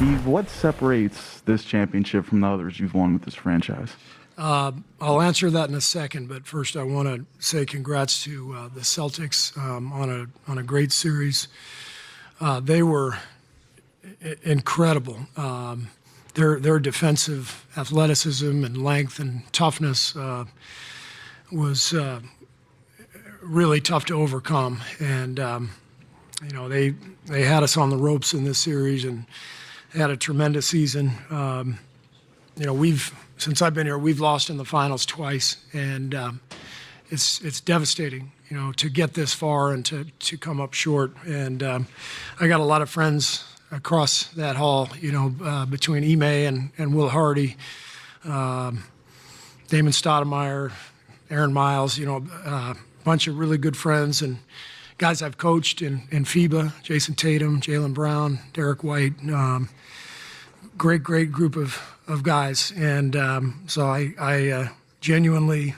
Steve, what separates this championship from the others you've won with this franchise? I'll answer that in a second, but first I want to say congrats to the Celtics on a great series. They were incredible. Their defensive athleticism and length and toughness was really tough to overcome, and they had us on the ropes in this series and had a tremendous season. Since I've been here, we've lost in the finals twice, and it's devastating, to get this far and to come up short. And I got a lot of friends across that hall, between Ime and Will Hardy, Damon Stoudemire, Aaron Miles, a bunch of really good friends and guys I've coached in FIBA, Jason Tatum, Jaylen Brown, Derek White, great group of guys. And so I genuinely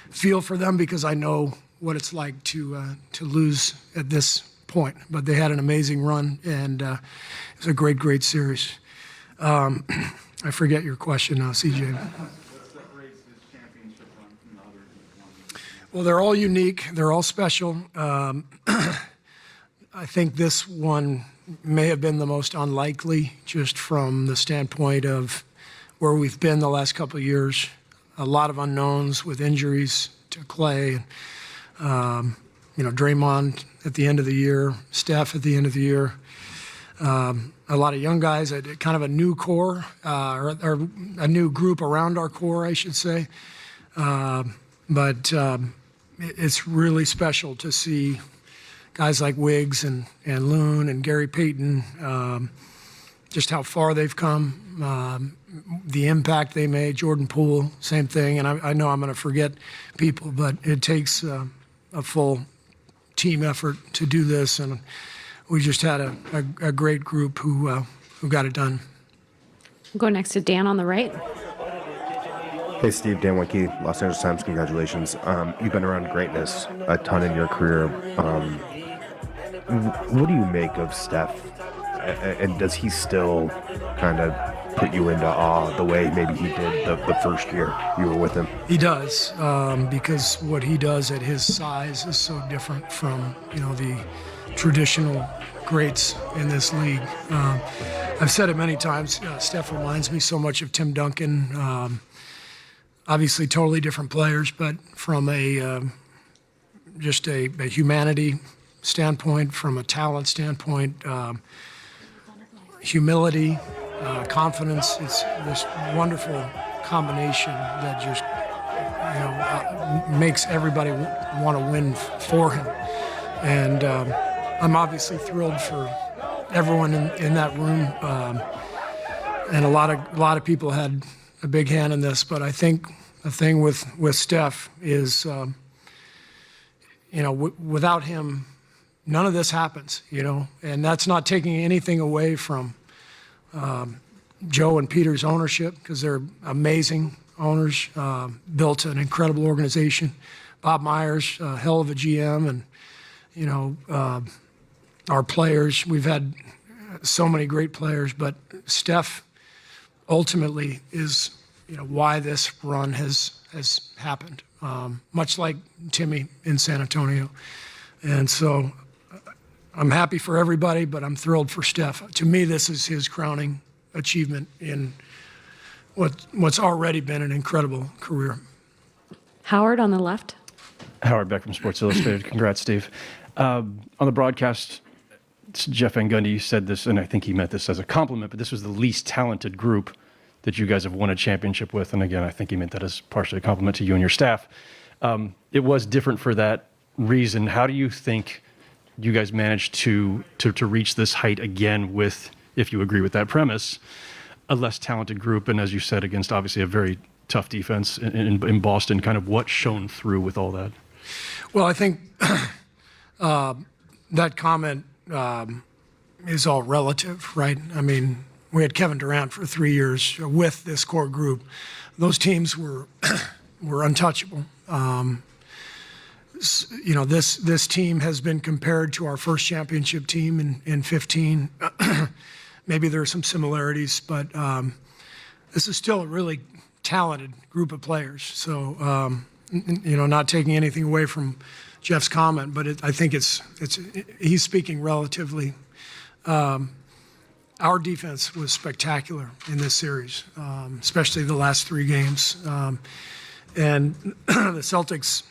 feel for them because I know what it's like to lose at this point. But they had an amazing run, and it was a great series. I forget your question now, CJ. Well, they're all unique. They're all special. I think this one may have been the most unlikely, just from the standpoint of where we've been the last couple of years. A lot of unknowns with injuries to Clay, Draymond at the end of the year, Steph at the end of the year. A lot of young guys, kind of a new core, or a new group around our core, I should say. But it's really special to see guys like Wiggs and Loon and Gary Payton, just how far they've come, the impact they made. Jordan Poole, same thing. And I know I'm going to forget people, but it takes a full team effort to do this. And we just had a great group who got it done. We'll go next to Dan on the right. Hey, Steve, Dan Winke, Los Angeles Times, congratulations. You've been around greatness a ton in your career. What do you make of Steph? And does he still kind of put you into awe the way maybe he did the first year you were with him? He does, because what he does at his size is so different from, the traditional greats in this league. I've said it many times, Steph reminds me so much of Tim Duncan. Obviously totally different players, but from just a humanity standpoint, from a talent standpoint, humility, confidence, it's this wonderful combination that just makes everybody want to win for him. And I'm obviously thrilled for everyone in that room, and a lot of people had a big hand in this, but I think the thing with Steph is, without him, none of this happens, and that's not taking anything away from Joe and Peter's ownership, because they're amazing owners, built an incredible organization. Bob Myers, a hell of a GM, and, our players, we've had so many great players, but Steph ultimately is why this run has happened, much like Timmy in San Antonio. And so I'm happy for everybody, but I'm thrilled for Steph. To me, this is his crowning achievement in what's already been an incredible career. Howard on the left. Howard Beck from Sports Illustrated. Congrats, Steve. On the broadcast, Jeff Van Gundy said this, and I think he meant this as a compliment, but this was the least talented group that you guys have won a championship with. And again, I think he meant that as partially a compliment to you and your staff. It was different for that reason. How do you think you guys managed to reach this height again with, if you agree with that premise, a less talented group, and as you said, against obviously a very tough defense in Boston, kind of what shone through with all that? Well, I think that comment is all relative, right? I mean, we had Kevin Durant for 3 years with this core group. Those teams were untouchable. This team has been compared to our first championship team in 15 maybe there are some similarities, but this is still a really talented group of players. So, not taking anything away from Jeff's comment, but I think he's speaking relatively. Our defense was spectacular in this series, especially the last 3 games. And the Celtics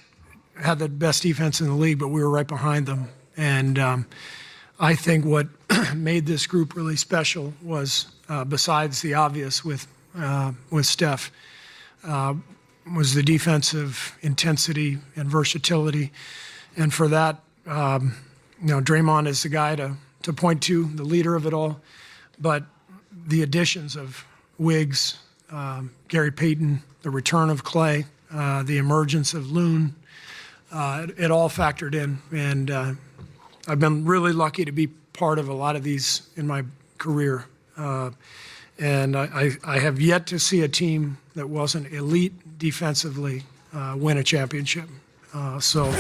had the best defense in the league, but we were right behind them. And I think what made this group really special was, besides the obvious with Steph, was the defensive intensity and versatility. And for that, Draymond is the guy to point to, the leader of it all. But the additions of Wiggs, Gary Payton, the return of Clay, the emergence of Loon, it all factored in. And I've been really lucky to be part of a lot of these in my career. And I have yet to see a team that wasn't elite defensively win a championship. So